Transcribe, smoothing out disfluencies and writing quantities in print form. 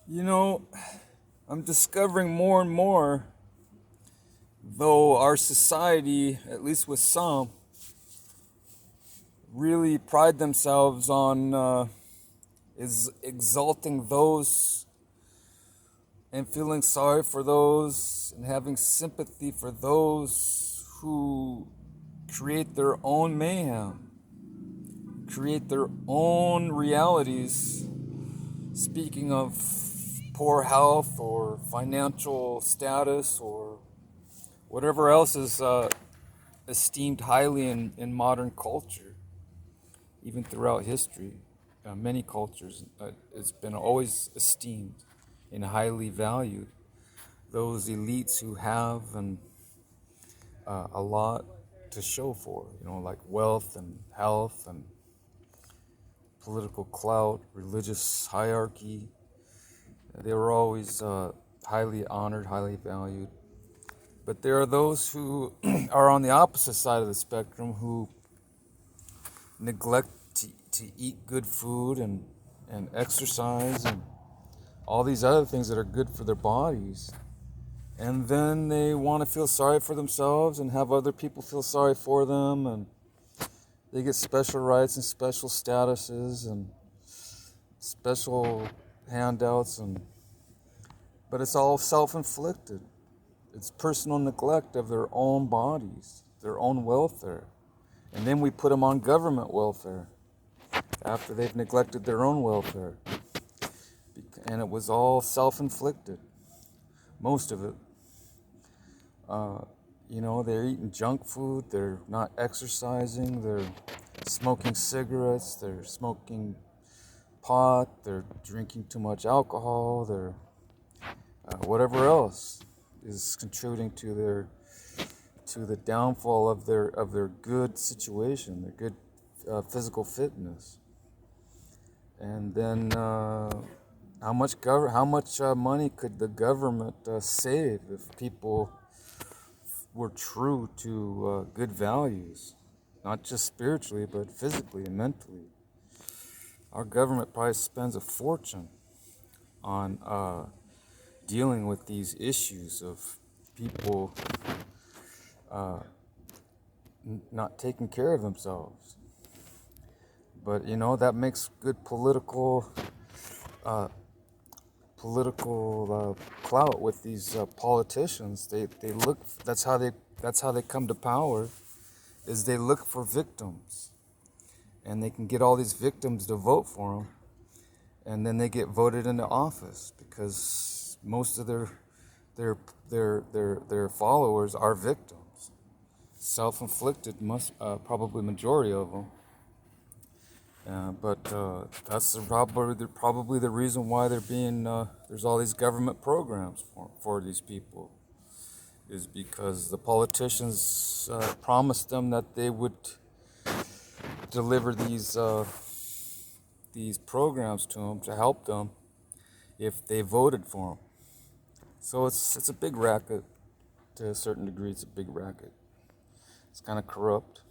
You know, I'm discovering more and more, though our society, at least with some, really pride themselves on is exalting those and feeling sorry for those and having sympathy for those who create their own mayhem, create their own realities. Speaking of poor health or financial status or whatever else is esteemed highly in modern culture, even throughout history, many cultures, it's been always esteemed and highly valued. Those elites who have and a lot to show for, like wealth and health and political clout, religious hierarchy, they were always highly honored, highly valued. But there are those who are on the opposite side of the spectrum who neglect to eat good food and exercise and all these other things that are good for their bodies. And then they want to feel sorry for themselves and have other people feel sorry for them. And they get special rights and special statuses and special handouts. But it's all self-inflicted. It's personal neglect of their own bodies, their own welfare. And then we put them on government welfare after they've neglected their own welfare. And it was all self-inflicted, most of it. They're eating junk food, they're not exercising, they're smoking cigarettes, they're smoking pot, they're drinking too much alcohol, they're whatever else is contributing to the downfall of their good situation, their good physical fitness. And then how much money could the government save if people were true to good values, not just spiritually but physically and mentally? Our government probably spends a fortune on dealing with these issues of people not taking care of themselves. But that makes good political clout with these politicians. They look. That's how they come to power. Is they look for victims, and they can get all these victims to vote for them, and then they get voted into office because most of their followers are victims, self-inflicted. Probably majority of them. But that's probably the reason why there's all these government programs for these people, is because the politicians promised them that they would deliver these programs to them to help them if they voted for them. So it's a big racket. To a certain degree, it's a big racket. It's kind of corrupt.